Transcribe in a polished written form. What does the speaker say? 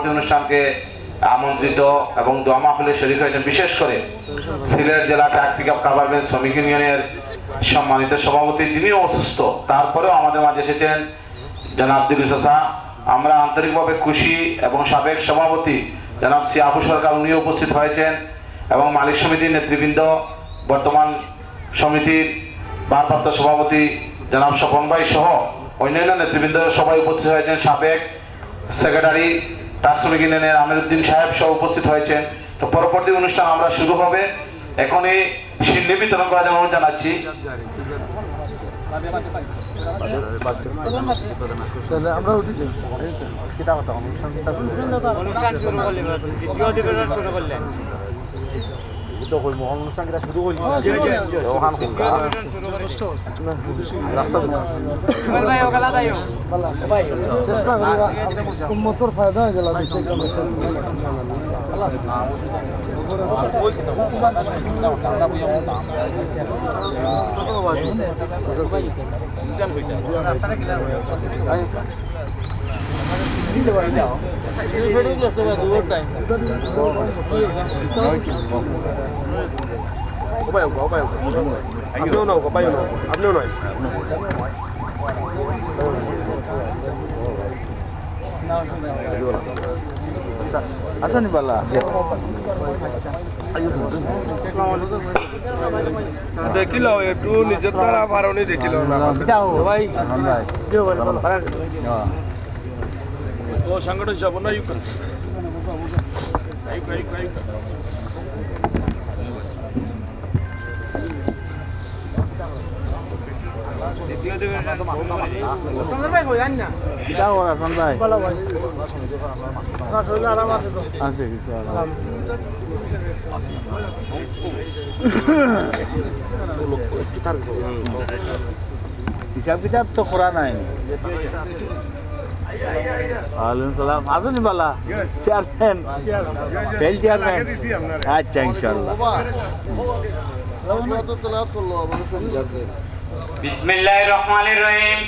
সমাপনী অনুষ্ঠানকে আমন্ত্রিত এবং দোয়া মাহফিলে শরীক হয়েছেন। বিশেষ করে সিলেট জেলা ট্রাক পিক আপ কাভারভ্যান শ্রমিক ইউনিয়নের সম্মানিত সভাপতি, তিনিও অসুস্থ, তারপরেও আমাদের মাঝে এসেছেন জনাব দিলু চাচা। আমরা আন্তরিকভাবে খুশি এবং সাবেক সভাপতি জনাব সি আবু সরকার উনিও উপস্থিত হয়েছেন এবং মালিক সমিতির নেতৃবৃন্দ, বর্তমান সমিতির ভারপ্রাপ্ত সভাপতি জনাব স্বপন ভাই সহ অন্যান্য নেতৃবৃন্দ সবাই উপস্থিত হয়েছেন। সাবেক সেক্রেটারি ট্রাক শ্রমিক ইউনিয়নের আমিরউদ্দিন সাহেব সহ উপস্থিত হয়েছেন। তো পরবর্তী অনুষ্ঠান আমরা শুরু হবে। এখনই শিল্পী বিতরণ করার জন্য অনুরোধ জানাচ্ছি। আমরা উঠেছি অনুষ্ঠান শুরু করলেন, দ্বিতীয় অধিবেশন শুরু করলেন তো কই মহল অনুষ্ঠানটা শুরু করলি ওখান রাস্তা ভাই ওগলা দাইও ভাই চেষ্টা করি উম্মতর ফায়দা হয়ে গেল দেশে রাস্তাটা ক্লিয়ার করে দিতে পারি না এই ভিডিও সব দুটো টাইম Obayo, আপনিও নাও, আপনিও নয়। আচ্ছা নি বালা দেখিল একটু নিজের দ্বারা পারনি দেখিল না ভাই ও সংগঠন যাব না ইউকন হিসাব কিতাব তো করা নাই। ওয়ালাইকুম সালাম। আসুন বালা চেয়ারম্যান ফেল চেয়ারম্যান। আচ্ছা ইনশাআল্লাহ। বিসমিল্লাহির রহমানির রহিম।